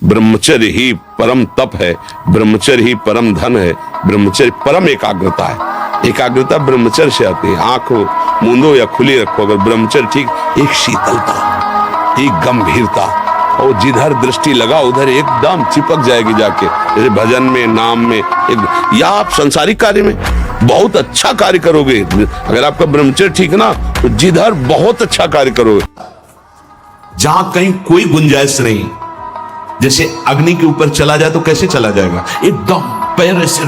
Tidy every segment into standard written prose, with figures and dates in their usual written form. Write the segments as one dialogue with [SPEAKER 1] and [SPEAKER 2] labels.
[SPEAKER 1] ब्रह्मचर्य ही परम तप है, ब्रह्मचर्य ही परम धन है, ब्रह्मचर्य परम एकाग्रता है। एकाग्रता ब्रह्मचर्य से आती है। आंख मूंदो या खुली रखो, अगर ब्रह्मचर्य ठीक, एक शीतलता, एक गंभीरता, और जिधर दृष्टि लगा उधर एकदम चिपक जाएगी जाके। जैसे भजन में, नाम में, या आप संसारिक कार्य में बहुत अच्छा कार्य करोगे। अगर आपका ब्रह्मचर्य ठीक ना, तो जिधर बहुत अच्छा कार्य करोगे। जहां कहीं कोई गुंजाइश नहीं, जैसे अग्नि के ऊपर चला जाए तो कैसे चला जाएगा, एकदम पैर से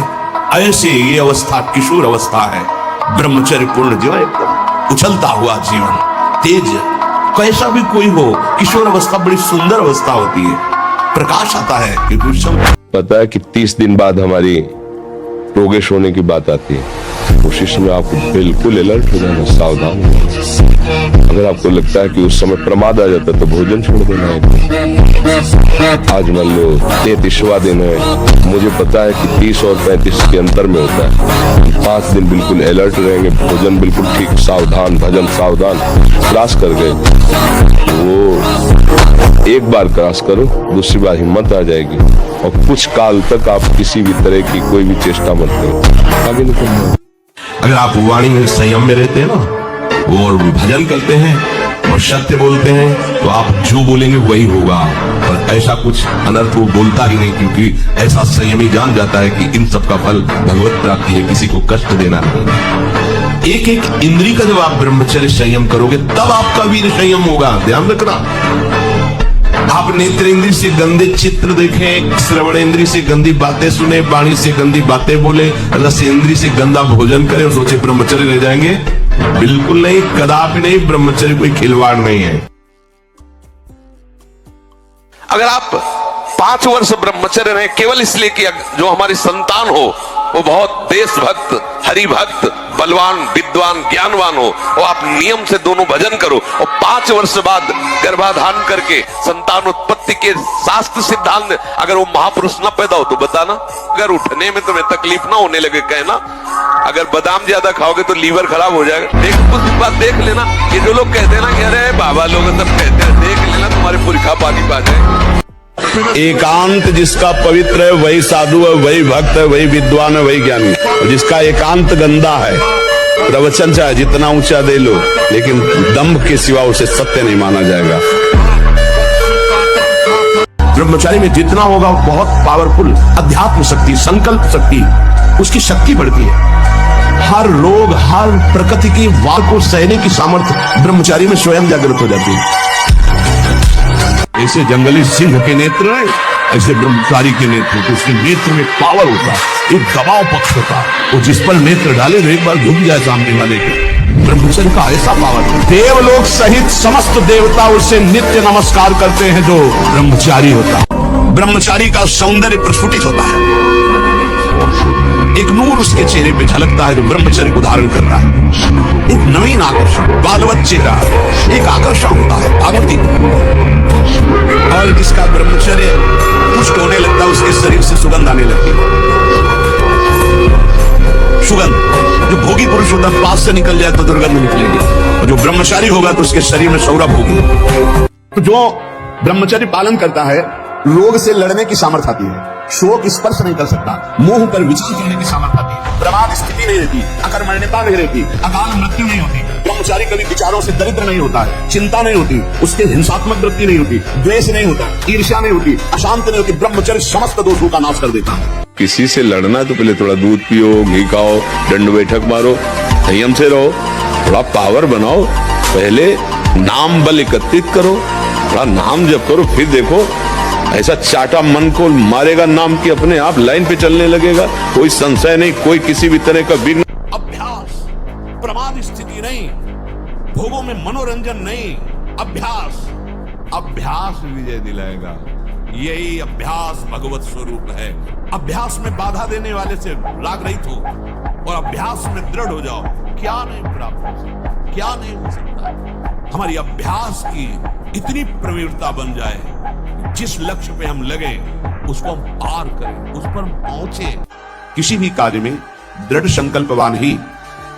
[SPEAKER 1] ऐसे, ये अवस्था किशोर अवस्था है। ब्रह्मचर्य पूर्ण जीवन, एकदम उछलता हुआ जीवन, तेज, कैसा भी कोई हो, किशोर अवस्था बड़ी सुंदर अवस्था होती है, प्रकाश आता है।
[SPEAKER 2] पता है कि 30 दिन बाद हमारी प्रोग्रेस होने की बात आती है। कोशिश में आपको बिल्कुल अलर्ट हो जाना, सावधान हो जाना। अगर आपको लगता है कि उस समय प्रमाद आ जाता है तो भोजन छोड़ देना है। आज मान लो 33वां दिन है, मुझे पता है कि 30 और 35 के अंतर में होता है। 5 दिन बिल्कुल अलर्ट रहेंगे, भोजन बिल्कुल ठीक, सावधान, भजन सावधान। क्रॉस कर गए, वो एक बार क्रॉस करो, दूसरी बार हिम्मत आ जाएगी, और कुछ काल तक आप किसी भी तरह की कोई भी चेष्टा मत करो, आगे निकलना।
[SPEAKER 1] अगर आप वाणी में संयम में रहते हैं ना, और भजन करते हैं और सत्य बोलते हैं, तो आप जो बोलेंगे वही होगा। और ऐसा कुछ अनर्थ वो बोलता ही नहीं, क्योंकि ऐसा संयमी जान जाता है कि इन सब का फल भगवत प्राप्ति है, किसी को कष्ट देना नहीं। एक एक इंद्री का जब आप ब्रह्मचर्य संयम करोगे, तब आपका वीर संयम होगा। ध्यान रखना, आप नेत्र इंद्री से गंदे चित्र देखें, श्रवण इंद्री से गंदी बातें सुने, वाणी से गंदी बातें बोले, रस इंद्री से गंदा भोजन करें और सोचे ब्रह्मचर्य रह जाएंगे। बिल्कुल नहीं, कदापि नहीं। ब्रह्मचर्य कोई खिलवाड़ नहीं है। अगर आप 5 वर्ष ब्रह्मचर्य रहे केवल इसलिए कि जो हमारी संतान हो वो बहुत देशभक्त, हरिभक्त, बलवान, विद्वान, ज्ञानवान हो, और आप नियम से दोनों भजन करो, और 5 वर्ष बाद गर्भाधान करके संतान उत्पत्ति के शास्त्र सिद्धांत अगर वो महापुरुष न पैदा हो तो बताना। अगर उठने में तुम्हें तकलीफ ना होने लगे, कहना। अगर बादाम ज्यादा खाओगे तो लीवर खराब हो जाएगा। कुछ बात देख लेना। ये जो लोग कहते हैं ना कि अरे बाबा लोग सब कहते हैं, देख लेना, तुम्हारे पुरखा पानी पा जाए।
[SPEAKER 2] एकांत जिसका पवित्र है वही साधु है, वही भक्त है, वही विद्वान है, वही ज्ञानी। जिसका एकांत गंदा है, प्रवचन चाहे जितना ऊंचा दे लो, लेकिन दंभ के सिवा उसे सत्य नहीं माना जाएगा।
[SPEAKER 1] ब्रह्मचारी में जितना होगा बहुत पावरफुल अध्यात्म शक्ति, संकल्प शक्ति, उसकी शक्ति बढ़ती है। हर रोग, हर प्रकृति की वार को सहने की सामर्थ्य ब्रह्मचारी में स्वयं जागृत हो जाती है। ऐसे जंगली सिंह के नेत्र है, ऐसे ब्रह्मचारी के नेत्र, तो उसके नेत्र में पावर होता है, एक दबाव पक्ष होता है। वो जिस पर नेत्र डाले तो एक बार झुक जाए सामने वाले के। ब्रह्मचर्य का ऐसा पावर है। देवलोक सहित समस्त देवता उसे नित्य नमस्कार करते हैं जो ब्रह्मचारी होता है। ब्रह्मचारी का सौंदर्य प्रस्फुटित होता है, एक नूर उसके चेहरे पे झलकता है जो ब्रह्मचर्य को धारण करता है। एक नवीन आकर्षण, बालवत चेहरा, एक आकर्षण होता है, आकृति। और जिसका ब्रह्मचर्य पुष्ट होने लगता है, उसके शरीर से सुगंध आने लगती है। सुगंध, जो भोगी पुरुष होता है पास से निकल जाए तो दुर्गंध निकलेगी, और जो ब्रह्मचारी होगा तो उसके शरीर में सौरभ होगी। तो जो ब्रह्मचर्य पालन करता है, रोग से लड़ने की सामर्थ्य आती है, शोक स्पर्श नहीं कर सकता, मोह पर विचार करने की सामर्थ्य आती है, प्रमाद स्थिति नहीं रहती, अकर्मण्यता नहीं रहती, अकाल मृत्यु नहीं होती। ब्रह्मचारी कभी विचारों से दरिद्र नहीं होता है, चिंता नहीं होती, उसके हिंसात्मक वृत्ति नहीं होती, द्वेष नहीं होता, ईर्ष्या नहीं होती, अशांत नहीं होती। ब्रह्मचर्य समस्त दोषों का नाश कर देता है।
[SPEAKER 2] किसी से लड़ना तो पहले थोड़ा दूध पियो, घी खाओ, दंड बैठक मारो, संयम से रहो, थोड़ा पावर बनाओ, पहले नाम बल एकत्रित करो, थोड़ा नाम जप करो, फिर देखो ऐसा चाटा मन को मारेगा नाम की अपने आप लाइन पे चलने लगेगा। कोई संशय नहीं, कोई किसी भी तरह का विघ्न।
[SPEAKER 1] अभ्यास, प्रमाद स्थिति नहीं, भोगों में मनोरंजन नहीं, अभ्यास, अभ्यास विजय दिलाएगा। यही अभ्यास भगवत स्वरूप है। अभ्यास में बाधा देने वाले से राग रहित हो और अभ्यास में दृढ़ हो जाओ। क्या नहीं प्राप्त हो सकता, क्या नहीं हो सकता। हमारी अभ्यास की इतनी प्रवीणता बन जाए, जिस लक्ष्य पे हम लगे उसको हम पार करें, उस पर हम पहुंचे। किसी भी कार्य में दृढ़ संकल्पवान ही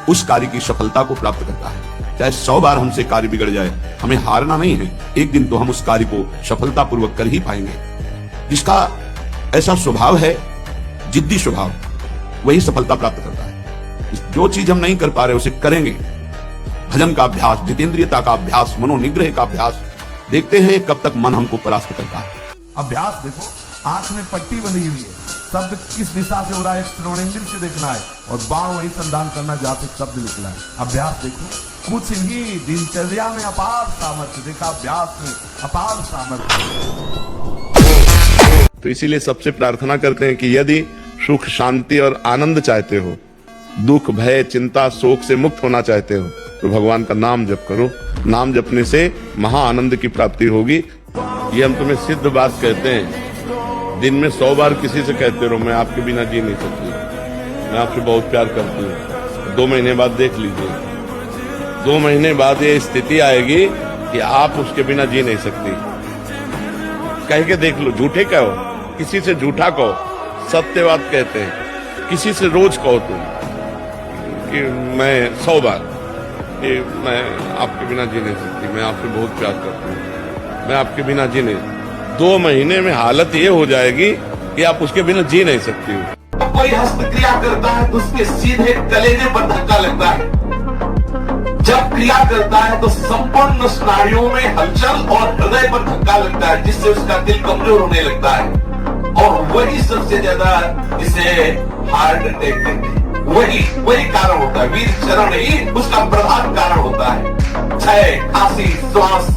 [SPEAKER 1] उस कार्य की सफलता को प्राप्त करता है। चाहे 100 बार हमसे कार्य बिगड़ जाए, हमें हारना नहीं है। एक दिन तो हम उस कार्य को सफलतापूर्वक कर ही पाएंगे। जिसका ऐसा स्वभाव है, जिद्दी स्वभाव, वही सफलता प्राप्त करता है। जो चीज हम नहीं कर पा रहे उसे करेंगे। भजन का अभ्यास, जितेंद्रियता का अभ्यास, मनोनिग्रह का अभ्यास, देखते हैं कब तक मन हमको परास्त करता है।
[SPEAKER 3] अभ्यास देखो, आंख में पट्टी बनी हुई है, शब्द किस दिशा से हो रहा है श्रवणेंद्र से देखना है, और बाण वही संधान करना जहां से शब्द निकला है। अभ्यास देखो, कुछ ही दिनचर्या में अपार सामर्थ्य देखा, अभ्यास में अपार सामर्थ्य।
[SPEAKER 1] तो इसीलिए सबसे प्रार्थना करते हैं कि यदि सुख, शांति और आनंद चाहते हो, दुख, भय, चिंता, शोक से मुक्त होना चाहते हो, तो भगवान का नाम जप करो। नाम जपने से महा आनंद की प्राप्ति होगी। ये हम तुम्हें सिद्ध बात कहते हैं। दिन में 100 बार किसी से कहते रहो, मैं आपके बिना जी नहीं सकती, मैं आपसे बहुत प्यार करती हूँ। 2 महीने बाद देख लीजिए, 2 महीने बाद ये स्थिति आएगी कि आप उसके बिना जी नहीं सकती। कह के देख लो, झूठे कहो, किसी से झूठा कहो, सत्य बात कहते हैं। किसी से रोज कहो तुम कि मैं 100 बार कि मैं आपके बिना जी नहीं सकती, मैं आपसे बहुत प्यार करती हूँ, मैं आपके बिना जी नहीं। 2 महीने में हालत ये हो जाएगी कि आप उसके बिना जी नहीं सकती हो।
[SPEAKER 4] कोई हस्तक्रिया करता है तो उसके सीधे कलेजे पर धक्का लगता है। जब क्रिया करता है तो संपूर्ण स्नायुओं में हलचल और हृदय पर धक्का लगता है, जिससे उसका दिल कमजोर होने लगता है। और वही सबसे ज्यादा जिसे हार्ट अटैक कहते हैं, वही कारण होता है। वीर चरण ही उसका प्रधान कारण होता है। क्षय, खांसी, श्वास,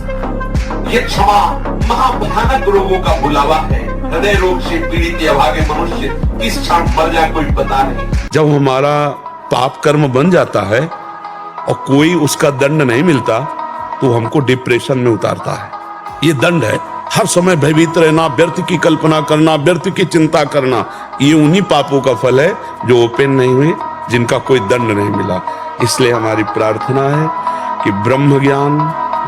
[SPEAKER 4] ये क्षमा महाभयानक रोगों का बुलावा है। हृदय रोग से पीड़ित या भागे मनुष्य किस क्षण मर जाए कोई पता नहीं।
[SPEAKER 1] जब हमारा पाप कर्म बन जाता है और कोई उसका दंड नहीं मिलता, तो हमको डिप्रेशन में उतारता है। ये दंड है। हर समय भयभीत रहना, व्यर्थ की कल्पना करना, व्यर्थ की चिंता करना, ये उन्हीं पापों का फल है जो ओपन नहीं हुए, जिनका कोई दंड नहीं मिला। इसलिए हमारी प्रार्थना है कि ब्रह्म ज्ञान,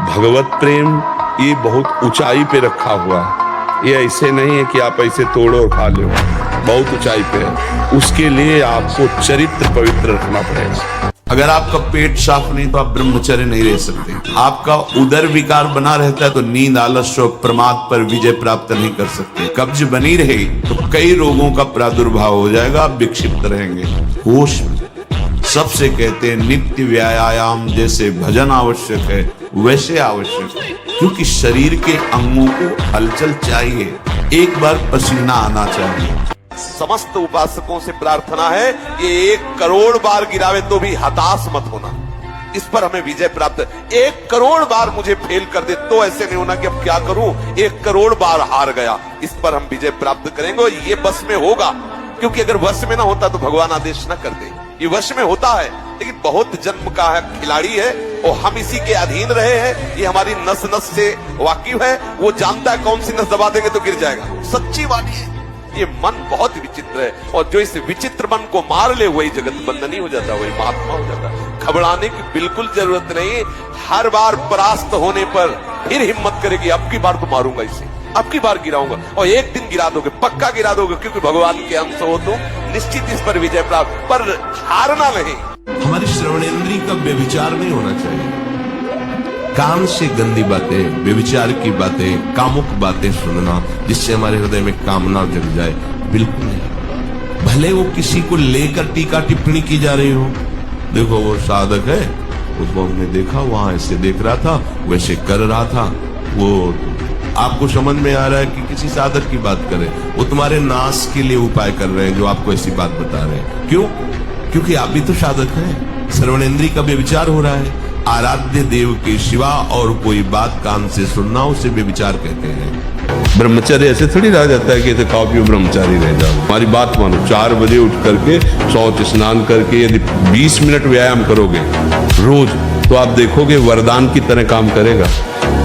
[SPEAKER 1] भगवत प्रेम, ये बहुत ऊंचाई पे रखा हुआ है। ये ऐसे नहीं है कि आप ऐसे तोड़ो और खा लो, बहुत ऊंचाई पे है। उसके लिए आपको चरित्र पवित्र रखना पड़ेगा। अगर आपका पेट साफ नहीं तो आप ब्रह्मचर्य नहीं रह सकते। आपका उदर विकार बना रहता है तो नींद, आलस्य और प्रमाद पर विजय प्राप्त नहीं कर सकते। कब्ज बनी रहेगी तो कई रोगों का प्रादुर्भाव हो जाएगा, आप विक्षिप्त रहेंगे। होश सबसे कहते हैं नित्य व्यायाम जैसे भजन आवश्यक है, वैसे आवश्यक है, क्योंकि शरीर के अंगों को हलचल चाहिए, एक बार पसीना आना चाहिए। समस्त उपासकों से प्रार्थना है कि 1 करोड़ बार गिरावे तो भी हताश मत होना। इस पर हमें विजय प्राप्त। 1 करोड़ बार मुझे फेल कर दे तो ऐसे नहीं होना कि अब क्या करूं, 1 करोड़ बार हार गया। इस पर हम विजय प्राप्त करेंगे और ये वश में होगा, क्योंकि अगर वश में ना होता तो भगवान आदेश न करते। ये वश में होता है, लेकिन बहुत जन्म का है, खिलाड़ी है और हम इसी के अधीन रहे हैं। ये हमारी नस नस से वाकिफ है, वो जानता है कौन सी नस दबा देंगे तो गिर जाएगा। सच्ची वाणी है। ये मन बहुत विचित्र है, और जो इस विचित्र मन को मार ले वही जगत बंधनी हो जाता, वही महात्मा हो जाता। घबराने की बिल्कुल जरूरत नहीं। हर बार परास्त होने पर फिर हिम्मत करेगी, अब की बार तो मारूंगा इसे, अब की बार गिराऊंगा, और एक दिन गिरा दोगे, पक्का गिरा दोगे, क्योंकि भगवान के अंश हो तो निश्चित इस पर विजय प्राप्त। पर हारना नहीं। हमारी श्रवणेंद्रिय का व्यभिचार नहीं होना चाहिए। कान से गंदी बातें, व्यभिचार की बातें, कामुक बातें सुनना जिससे हमारे हृदय में कामना जग जाए, बिल्कुल नहीं। भले वो किसी को लेकर टीका टिप्पणी की जा रही हो, देखो वो साधक है, उसको हमने देखा, वहां ऐसे देख रहा था, वैसे कर रहा था, वो आपको समझ में आ रहा है कि किसी साधक की बात करें, वो तुम्हारे नाश के लिए उपाय कर रहे हैं जो आपको ऐसी बात बता रहे हैं। क्यों? क्योंकि आप भी तो साधक हैं। श्रवणेंद्रिय का व्यभिचार हो रहा है। आराध्य देव के सिवा और कोई बात कान से सुनना उसे व्यभिचार कहते हैं। ब्रह्मचर्य ऐसे थोड़ी रह जाता है कि ऐसे खाओ पियो ब्रह्मचारी रह जाओ। हमारी बात मानो, 4 बजे उठ करके शौच स्नान करके यदि 20 मिनट व्यायाम करोगे रोज, तो आप देखोगे वरदान की तरह काम करेगा।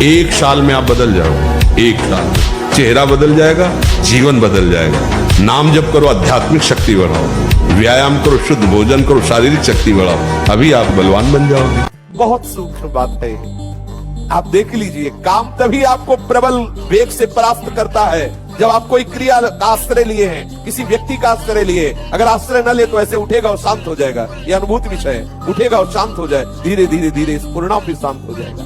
[SPEAKER 1] 1 साल में आप बदल जाओगे। 1 साल में चेहरा बदल जाएगा, जीवन बदल जाएगा। नाम जप करो, आध्यात्मिक शक्ति बढ़ाओ, व्यायाम करो, शुद्ध भोजन करो, शारीरिक शक्ति बढ़ाओ, अभी आप बलवान बन जाओगे।
[SPEAKER 4] बहुत सूक्ष्म बात है।
[SPEAKER 3] आप देख लीजिए, काम तभी आपको प्रबल वेग से परास्त करता है जब आप कोई क्रिया का आश्रय लिए हैं, किसी व्यक्ति का आश्रय लिए। अगर आश्रय न ले तो ऐसे उठेगा और शांत हो जाएगा। यह अनुभूति विषय है। उठेगा और शांत हो जाए, धीरे धीरे धीरे इस परिणाम भी शांत हो जाएगा।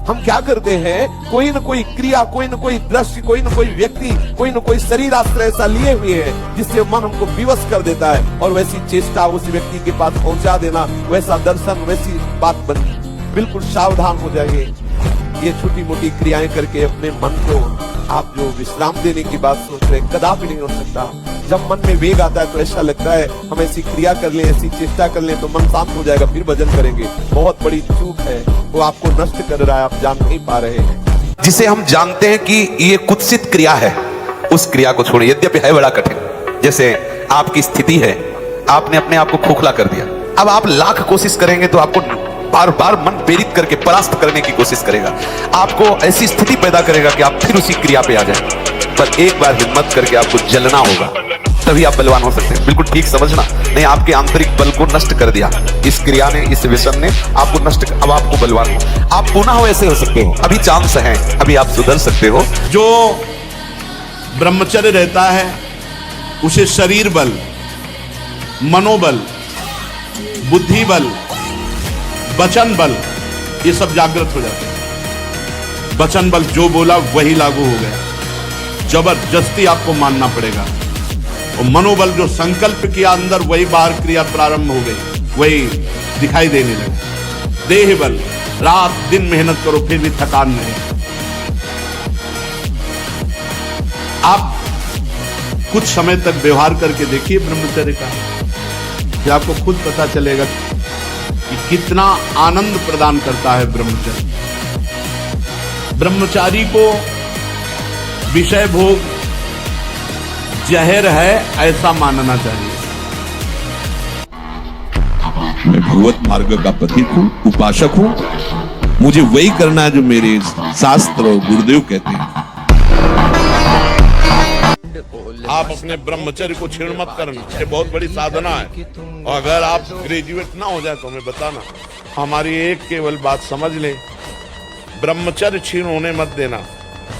[SPEAKER 3] हम क्या करते हैं, कोई न कोई क्रिया, कोई न कोई दृश्य, कोई न कोई व्यक्ति, कोई न कोई शरीर आश्रय ऐसा लिए हुए हैं जिससे मन हमको विवश कर देता है, और वैसी चेष्टा उस व्यक्ति के पास पहुंचा देना, वैसा दर्शन, वैसी बात बनती। बिल्कुल सावधान हो जाइए। ये छोटी मोटी क्रियाएं करके अपने मन को आप जो विश्राम देने की बात सोच रहे, कदापि नहीं हो सकता। जब मन में वेग आता है तो ऐसा लगता है हम ऐसी क्रिया कर लें, ऐसी चेष्टा कर लें तो मन शांत हो जाएगा, फिर भजन करेंगे। बहुत बड़ी चूक है, वो आपको नष्ट कर रहा है, आप जान नहीं पा रहे हैं।
[SPEAKER 4] जिसे हम जानते हैं कि ये कुत्सित क्रिया है, उस क्रिया को छोड़िए, यद्यपि है बड़ा कठिन। जैसे आपकी स्थिति है, आपने अपने आप को खोखला कर दिया। अब आप लाख कोशिश करेंगे तो आपको बार बार मन प्रेरित करके परास्त करने की कोशिश करेगा, आपको ऐसी स्थिति पैदा करेगा कि आप फिर उसी क्रिया पे आ जाए। पर एक बार हिम्मत करके आपको जलना होगा, तभी आप बलवान हो सकते हैं। बिल्कुल ठीक समझना, नहीं आपके आंतरिक बल को नष्ट कर दिया इस क्रिया ने, इस व्यसन ने आपको नष्ट कर, अब आपको बलवान हो, आप पुनः वैसे हो सकते हो। अभी चांस है, अभी आप सुधर सकते हो।
[SPEAKER 1] जो ब्रह्मचर्य रहता है उसे शरीर बल, मनोबल, बुद्धि बल, वचन बल, ये सब जागृत हो जाते हैं। वचन बल जो बोला वही लागू हो गया, जबरदस्ती आपको मानना पड़ेगा। और मनोबल जो संकल्प किया अंदर, वही बाहर क्रिया प्रारंभ हो गई, वही दिखाई देने लगे। देह बल, रात दिन मेहनत करो फिर भी थकान नहीं। आप कुछ समय तक व्यवहार करके देखिए ब्रह्मचर्य का, फिर आपको खुद पता चलेगा कि कितना आनंद प्रदान करता है ब्रह्मचर्य। ब्रह्मचारी को विषय भोग जहर है ऐसा मानना चाहिए।
[SPEAKER 5] मैं भगवत मार्ग का पथिक हूं, उपासक हूं, मुझे वही करना है जो मेरे शास्त्र और गुरुदेव कहते हैं।
[SPEAKER 1] आप अपने ब्रह्मचर्य को छीण मत करना, ये बहुत बड़ी साधना है। और अगर आप ग्रेजुएट ना हो जाए तो हमें बताना, हमारी एक केवल बात समझ ले, ब्रह्मचर्य छीण होने मत देना।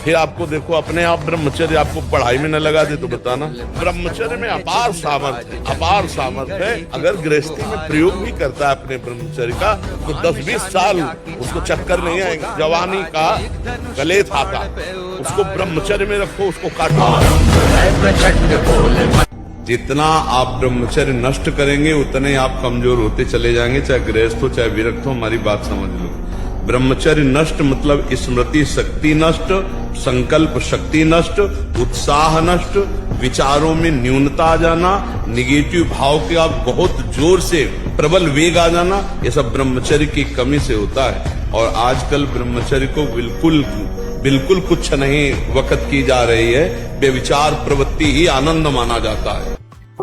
[SPEAKER 1] फिर आपको देखो अपने आप ब्रह्मचर्य आपको पढ़ाई में न लगा दे तो बताना। ब्रह्मचर्य में अपार सामर्थ्य, अपार सामर्थ्य है। अगर गृहस्थी में प्रयोग भी करता है अपने ब्रह्मचर्य का तो 10-20 साल उसको चक्कर नहीं आएगा। जवानी का गले था, उसको ब्रह्मचर्य में रखो, उसको काटो। जितना आप ब्रह्मचर्य नष्ट करेंगे उतने आप कमजोर होते चले जाएंगे, चाहे गृहस्थ हो चाहे विरक्त हो। हमारी बात समझ लो, ब्रह्मचर्य नष्ट मतलब स्मृति शक्ति नष्ट, संकल्प शक्ति नष्ट, उत्साह नष्ट, विचारों में न्यूनता आ जाना, निगेटिव भाव के आप बहुत जोर से प्रबल वेग आ जाना, ये सब ब्रह्मचर्य की कमी से होता है। और आजकल ब्रह्मचर्य को बिल्कुल कुछ नहीं वक़्त की जा रही है। बेविचार प्रवृत्ति ही आनंद माना जाता है।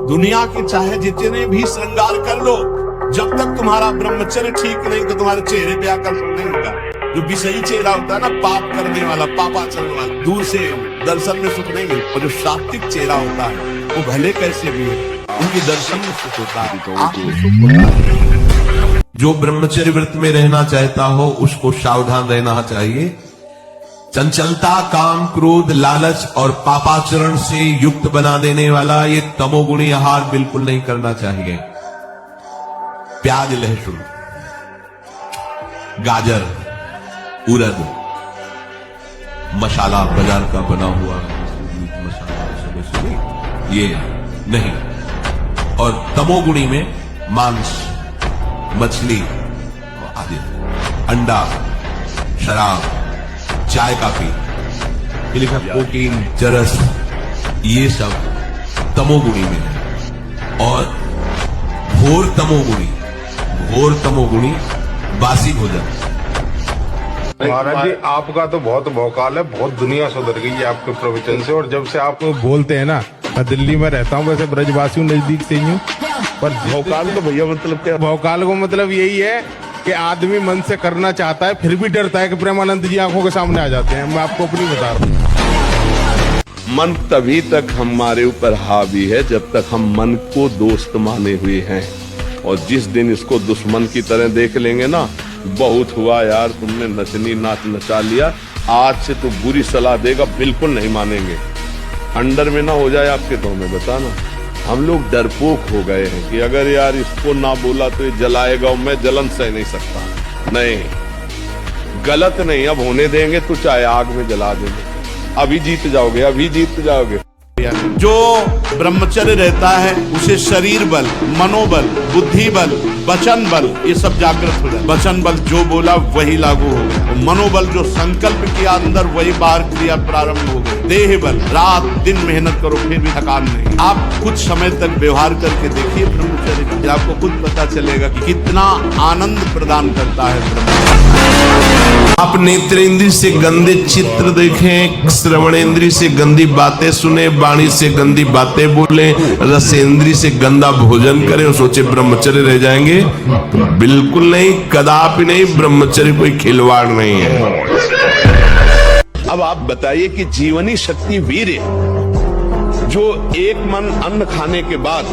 [SPEAKER 1] दुनिया के चाहे जितने भी श्रृंगार कर लो, जब तक तुम्हारा ब्रह्मचर्य ठीक नहीं तो तुम्हारे चेहरे पे आकर्षण नहीं होगा। जो विषयी चेहरा होता है ना, पाप करने वाला, पापाचरण वाला, दूर से दर्शन में सुख नहीं मिलता। और जो सात्विक चेहरा होता है वो भले कैसे भी हो, उनके दर्शन में सुख होता है, आंख में सुख होता है।
[SPEAKER 5] जो ब्रह्मचर्य व्रत में रहना चाहता हो उसको सावधान रहना चाहिए। चंचलता, काम, क्रोध, लालच और पापाचरण से युक्त बना देने वाला ये तमोगुणी आहार बिल्कुल नहीं करना चाहिए। प्याज, लहसुन, गाजर, उड़द, मसाला बाजार का बना हुआ मसाला, ये नहीं। और तमोगुणी में मांस, मछली आदि, अंडा, शराब, चाय, काफी, प्रोटीन, चरस, ये सब तमोगुणी में है। और घोर तमोगुणी बासी भोजन।
[SPEAKER 6] महाराज जी, आपका तो बहुत भौकाल है, बहुत दुनिया सुधर गई है आपके प्रवचन से। और जब से आप बोलते हैं ना, मैं दिल्ली में रहता हूँ, वैसे ब्रजवासी हूँ, नजदीक से ही हूँ, पर
[SPEAKER 1] भौकाल तो भैया मतलब क्या?
[SPEAKER 6] भौकाल को मतलब यही है कि आदमी मन से करना चाहता है फिर भी डरता है कि प्रेमानंद जी आंखों के सामने आ जाते हैं। मैं आपको अपनी बता रहा हूँ।
[SPEAKER 2] मन तभी तक हमारे ऊपर हावी है जब तक हम मन को दोस्त माने हुए हैं। और जिस दिन इसको दुश्मन की तरह देख लेंगे ना,
[SPEAKER 1] बहुत हुआ यार, तुमने नचनी नाच नचा लिया, आज से तो बुरी सलाह देगा बिल्कुल नहीं मानेंगे। अंडर में ना हो जाए आपके तो हमें बताना। हम लोग डरपोक हो गए हैं कि अगर यार इसको ना बोला तो ये जलाएगा और मैं जलन सह नहीं सकता। नहीं, गलत नहीं, अब होने देंगे तो चाहे आग में जला देंगे। अभी जीत जाओगे, अभी जीत जाओगे।
[SPEAKER 7] जो ब्रह्मचर्य रहता है उसे शरीर बल, मनोबल, बुद्धि बल, वचन बल ये सब जागृत हो जाए। वचन बल जो बोला वही लागू हो गया, मनोबल जो संकल्प किया अंदर वही बाहर क्रिया प्रारंभ हो गई। देह बल, रात दिन मेहनत करो फिर भी थकान नहीं। आप कुछ समय तक व्यवहार करके देखिए ब्रह्मचर्य का, आपको खुद पता चलेगा कि कितना आनंद प्रदान करता है ब्रह्मचर्य।
[SPEAKER 5] आप नेत्रेंद्रिय से गंदे चित्र देखें, श्रवणेंद्रिय से गंदी बातें सुने, वाणी से गंदी बातें बोले, रसेंद्रिय से गंदा भोजन करें और सोचे ब्रह्मचर्य रह जाएंगे, तो बिल्कुल नहीं, कदापि नहीं। ब्रह्मचर्य कोई खिलवाड़ नहीं है।
[SPEAKER 1] अब आप बताइए कि जीवनी शक्ति वीर्य, जो एक मन अन्न खाने के बाद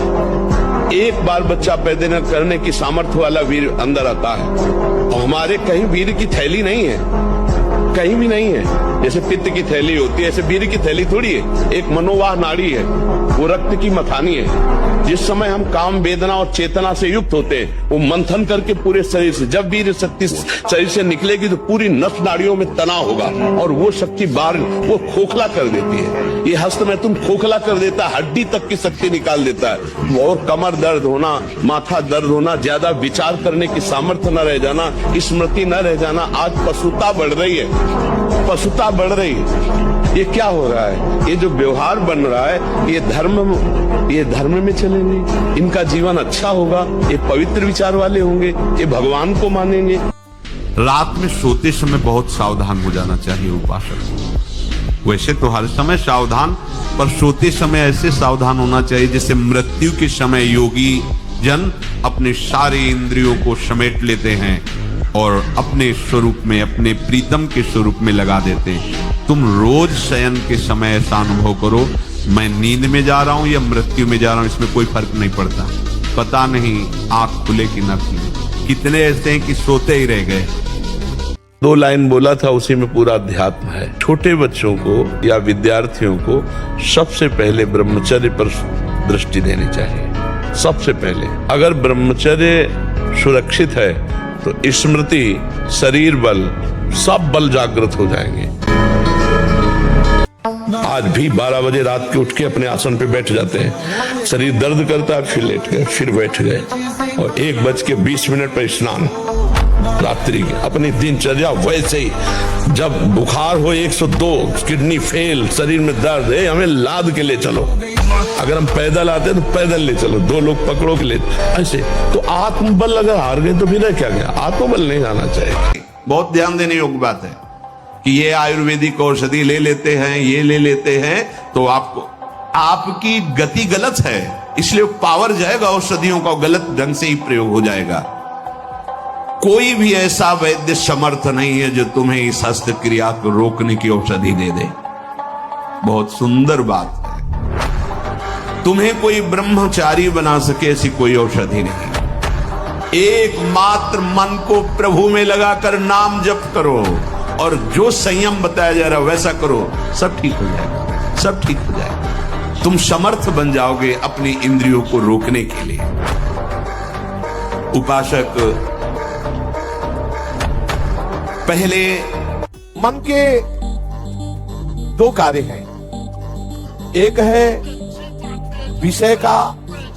[SPEAKER 1] एक बार बच्चा पैदा करने की सामर्थ्य वाला वीर अंदर आता है, और हमारे कहीं वीर की थैली नहीं है, कहीं भी नहीं है। जैसे पित्त की थैली होती है, ऐसे वीर की थैली थोड़ी है। एक मनोवाह नाड़ी है, वो रक्त की मथानी है। जिस समय हम काम वेदना और चेतना से युक्त होते हैं, वो मंथन करके पूरे शरीर से, जब वीर शक्ति शरीर से निकलेगी तो पूरी नस नाड़ियों में तनाव होगा, और वो शक्ति बाहर वो खोखला कर देती है। ये हस्त में तुम खोखला कर देता है, हड्डी तक की शक्ति निकाल देता है। और कमर दर्द होना, माथा दर्द होना, ज्यादा विचार करने की सामर्थ्य न रह जाना, स्मृति न रह जाना। आज पशुता बढ़ रही है, पशुता बढ़ रही है। ये क्या हो रहा है? ये जो व्यवहार बन रहा है, ये धर्म में चलेंगे, इनका जीवन अच्छा होगा, ये पवित्र विचार वाले होंगे, ये भगवान को मानेंगे।
[SPEAKER 7] रात में सोते समय बहुत सावधान हो जाना चाहिए उपासक को। वैसे तो हर समय सावधान, पर सोते समय ऐसे सावधान होना चाहिए जैसे मृत्यु के समय योगी जन अपने सारे इंद्रियों को समेट लेते हैं और अपने स्वरूप में, अपने प्रीतम के स्वरूप में लगा देते हैं। तुम रोज शयन के समय ऐसा अनुभव करो, मैं नींद में जा रहा हूं या मृत्यु में जा रहा हूं, इसमें कोई फर्क नहीं पड़ता। पता नहीं आंख खुले कि न खुले। कितने ऐसे हैं कि सोते ही रह गए।
[SPEAKER 1] 2 लाइन बोला था, उसी में पूरा अध्यात्म है। छोटे बच्चों को या विद्यार्थियों को सबसे पहले ब्रह्मचर्य पर दृष्टि देनी चाहिए। सबसे पहले अगर ब्रह्मचर्य सुरक्षित है तो स्मृति, शरीर बल, सब बल जागृत हो जाएंगे। आज भी 12 बजे रात के उठ के अपने आसन पे बैठ जाते हैं, शरीर दर्द करता है, फिर लेट गए, फिर बैठ गए, और 1:20 पर स्नान रात्रि की। अपनी दिनचर्या वैसे ही, जब बुखार हो 102, किडनी फेल, शरीर में दर्द है, हमें लाद के ले चलो। अगर हम पैदल आते तो पैदल ले चलो, 2 लोग पकड़ो के ले, ऐसे। तो आत्मबल अगर हार गए तो फिर क्या गया? आत्मबल नहीं आना चाहिए।
[SPEAKER 7] बहुत ध्यान देने योग्य बात है कि ये आयुर्वेदिक औषधि ले लेते हैं, ये ले लेते हैं, तो आपकी गति गलत है, इसलिए पावर जाएगा औषधियों का, गलत ढंग से ही प्रयोग हो जाएगा। कोई भी ऐसा वैद्य समर्थ नहीं है जो तुम्हें इस हस्त क्रिया को रोकने की औषधि दे दे। बहुत सुंदर बात है। तुम्हें कोई ब्रह्मचारी बना सके ऐसी कोई औषधि नहीं। एकमात्र मन को प्रभु में लगाकर नाम जप करो, और जो संयम बताया जा रहा है वैसा करो, सब ठीक हो जाएगा, सब ठीक हो जाएगा। तुम समर्थ बन जाओगे अपनी इंद्रियों को रोकने के लिए। उपासक पहले मन के 2 कार्य हैं। एक है विषय का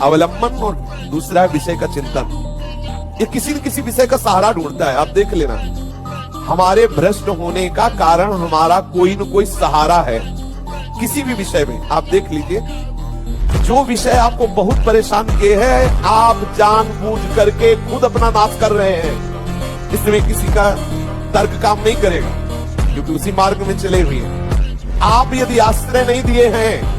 [SPEAKER 7] अवलंबन और दूसरा है विषय का चिंतन। ये किसी न किसी विषय का सहारा ढूंढता है। आप देख लेना, हमारे भ्रष्ट होने का कारण हमारा कोई न कोई सहारा है किसी भी विषय में। आप देख लीजिए, जो विषय आपको बहुत परेशान किए हैं, आप जानबूझ करके खुद अपना नाश कर रहे हैं। इसमें किसी का तर्क काम नहीं करेगा, क्योंकि उसी मार्ग में चले हुए हैं। आप यदि आश्रय नहीं दिए हैं,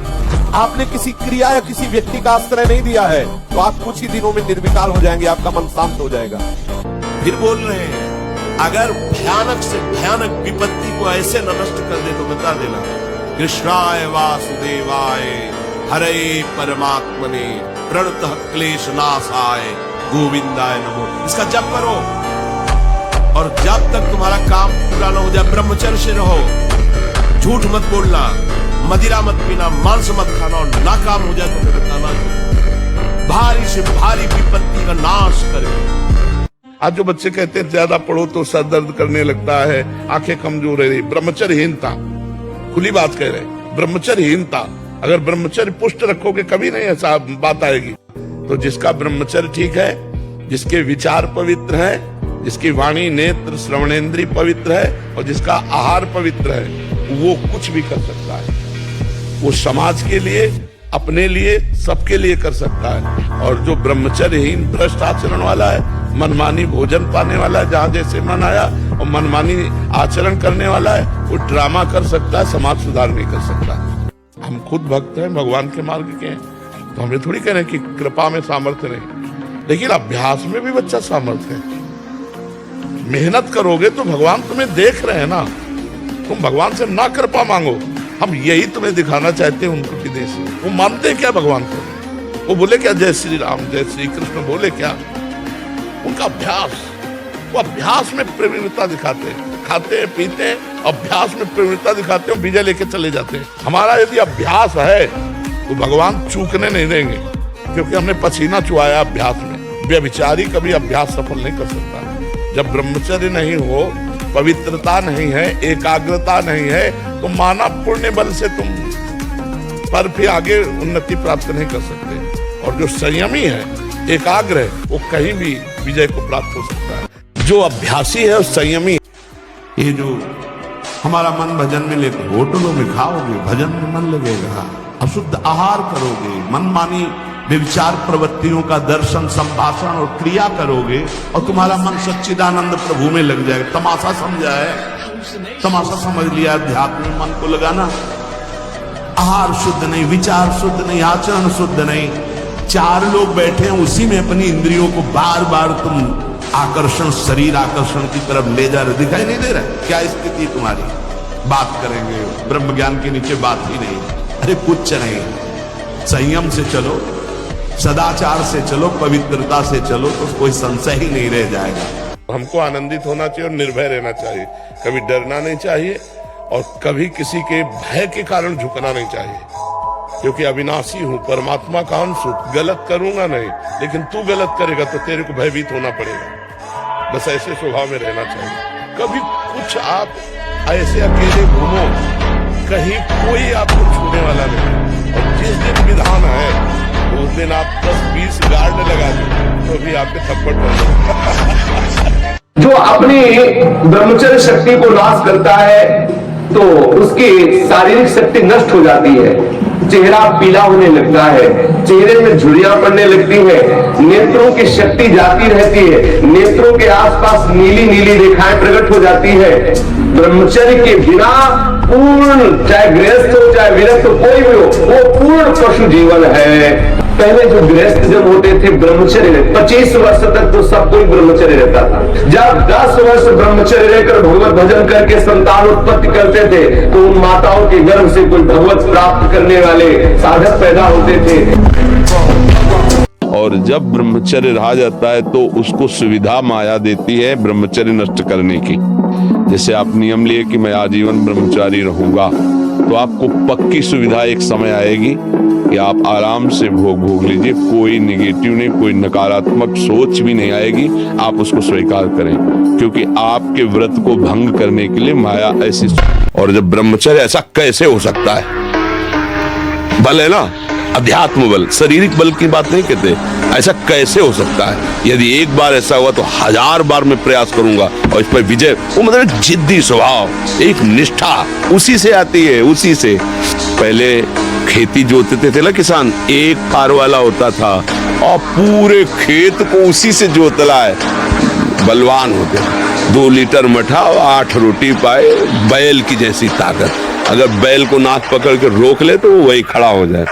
[SPEAKER 7] आपने किसी क्रिया या किसी व्यक्ति का आश्रय नहीं दिया है, तो आप कुछ ही दिनों में निर्विकार हो जाएंगे, आपका मन शांत हो जाएगा। फिर बोल रहे हैं, अगर भयानक से भयानक विपत्ति को ऐसे न नष्ट कर दे तो बता देना, कृष्णाय वासुदेवाय हरे परमात्मने प्रणतः क्लेश नाशाय गोविंदाय नमो। इसका जप करो
[SPEAKER 5] और जब तक तुम्हारा काम पूरा ना हो जाए ब्रह्मचर्य से रहो, झूठ मत बोलना, मदिरा मत पीना, मांस मत खाना, और नाकाम हो जाए तो फिर बताना, भारी से भारी विपत्ति का नाश करे।
[SPEAKER 1] आज जो बच्चे कहते हैं ज्यादा पढ़ो तो सर दर्द करने लगता है, आंखें कमजोर है, ब्रह्मचर्यहीनता, खुली बात कह रहे हैं, ब्रह्मचर्यहीनता। अगर ब्रह्मचर्य पुष्ट रखोगे कभी नहीं ऐसा बात आएगी। तो जिसका ब्रह्मचर्य ठीक है, जिसके विचार पवित्र है, जिसकी वाणी नेत्र श्रवणेन्द्रिय पवित्र है और जिसका आहार पवित्र है, वो कुछ भी कर सकता है। वो समाज के लिए, अपने लिए, सबके लिए कर सकता है। और जो ब्रह्मचर्यहीन भ्रष्ट आचरण वाला है, मनमानी भोजन पाने वाला है, जहां जैसे मन आया और मनमानी आचरण करने वाला है, वो ड्रामा कर सकता है, समाज सुधार नहीं कर सकता। हम खुद भक्त हैं, भगवान के मार्ग के हैं, तो हमें थोड़ी कह रहे हैं कि कृपा में सामर्थ्य नहीं, लेकिन अभ्यास में भी बच्चा सामर्थ्य है। मेहनत करोगे तो भगवान तुम्हें देख रहे हैं ना। तुम भगवान से ना कृपा मांगो, हम यही तुम्हें दिखाना चाहते हैं उनको कि देश। वो मानते हैं क्या भगवान को? वो बोले क्या जय श्री राम जय श्री कृष्ण बोले क्या? उनका अभ्यास, वो अभ्यास में प्रवीणता दिखाते हैं, खाते हैं पीते हैं, अभ्यास में प्रवीणता दिखाते हैं, विजय लेके चले जाते हैं। हमारा यदि अभ्यास है तो भगवान चूकने नहीं देंगे, क्योंकि हमने पसीना चुहाया अभ्यास में। व्यभिचारी कभी अभ्यास सफल नहीं कर सकता। जब ब्रह्मचर्य नहीं हो, पवित्रता नहीं है, एकाग्रता नहीं है, तो मानव पुण्य बल से तुम पर भी आगे उन्नति प्राप्त नहीं कर सकते। और जो संयमी है, एकाग्र है, वो कहीं भी विजय को प्राप्त हो सकता है। जो अभ्यासी है, संयमी,
[SPEAKER 5] ये जो हमारा मन भजन में लेते, होटलों में खाओगे, भजन में मन लगेगा, अशुद्ध आहार करोगे, मनमानी विचार प्रवृत्तियों का दर्शन, संभाषण और क्रिया करोगे, और तुम्हारा मन सच्चिदानंद प्रभु में लग जाएगा। तमाशा समझा है, तमाशा समझ लिया, अध्यात्म में मन को लगाना। आहार शुद्ध नहीं, विचार शुद्ध नहीं, आचरण शुद्ध नहीं, चार लोग बैठे हैं, उसी में अपनी इंद्रियों को बार बार तुम आकर्षण, शरीर आकर्षण की तरफ ले जा रहे, दिखाई नहीं दे रहा क्या स्थिति तुम्हारी? बात करेंगे, ब्रह्म ज्ञान के नीचे बात ही नहीं। अरे कुछ नहीं, संयम से चलो, सदाचार से चलो, पवित्रता से चलो, तो कोई संशय ही नहीं रह जाएगा।
[SPEAKER 1] हमको आनंदित होना चाहिए और निर्भय रहना चाहिए, कभी डरना नहीं चाहिए और कभी किसी के भय के कारण झुकना नहीं चाहिए, क्योंकि अविनाशी हूं, परमात्मा का अंश हूं, गलत करूंगा नहीं, लेकिन तू गलत करेगा तो तेरे को भयभीत होना पड़ेगा। बस ऐसे स्वभाव में रहना चाहिए। कभी कुछ आप ऐसे अकेले घूमो, कहीं कोई आपको छूने वाला नहीं, और जिस दिन विधान है उस दिन आप 10-20 गार्ड लगा दो तो भी आपके थप्पड़ पड़ेगा।
[SPEAKER 8] जो अपनी ब्रह्मचर्य शक्ति को नाश करता है तो उसकी शारीरिक शक्ति नष्ट हो जाती है, चेहरा पीला होने लगता है, चेहरे में झुर्रियां पड़ने लगती है, नेत्रों की शक्ति जाती रहती है, नेत्रों के आसपास नीली नीली रेखाएं प्रकट हो जाती है। ब्रह्मचर्य के बिना पूर्ण, चाहे गृहस्थ हो चाहे विरक्त हो, कोई भी हो, वो पूर्ण पशु जीवन है। पहले जो गृहस्थ जब होते थे ब्रह्मचर्य, 25 वर्ष तक तो सब कोई ब्रह्मचर्य रहता था। जब 10 वर्ष ब्रह्मचर्य रहकर भगवत भजन करके संतान उत्पत्ति करते थे तो उन माताओं के गर्भ से कोई भगवत प्राप्त करने वाले साधक पैदा होते थे।
[SPEAKER 1] और जब ब्रह्मचर्य रहा जाता है तो उसको सुविधा माया देती है ब्रह्मचर्य नष्ट करने की। जैसे आप नियम लिए कि मैं आजीवन ब्रह्मचारी रहूंगा, तो आपको पक्की सुविधा एक समय आएगी कि आप आराम से भोग लीजिए, कोई निगेटिव नहीं, कोई नकारात्मक सोच भी नहीं आएगी, आप उसको स्वीकार करें, क्योंकि आपके व्रत को भंग करने के लिए माया ऐसी। और जब ब्रह्मचर्य, ऐसा कैसे हो सकता है? बल है ना, अध्यात्म बल, शारीरिक बल की बात नहीं कहते, ऐसा कैसे हो सकता है? यदि एक बार ऐसा हुआ तो 1000 बार मैं प्रयास करूंगा और इस पर विजय। वो मतलब जिद्दी स्वभाव, एक निष्ठा उसी से आती है, उसी से। पहले खेती जोतते थे ना किसान, एक फार वाला होता था और पूरे खेत को उसी से जोतला है, बलवान होते, 2 लीटर मठा और 8 रोटी पाए, बैल की जैसी ताकत। अगर बैल को नाक पकड़ के रोक ले तो वो वही खड़ा हो जाए।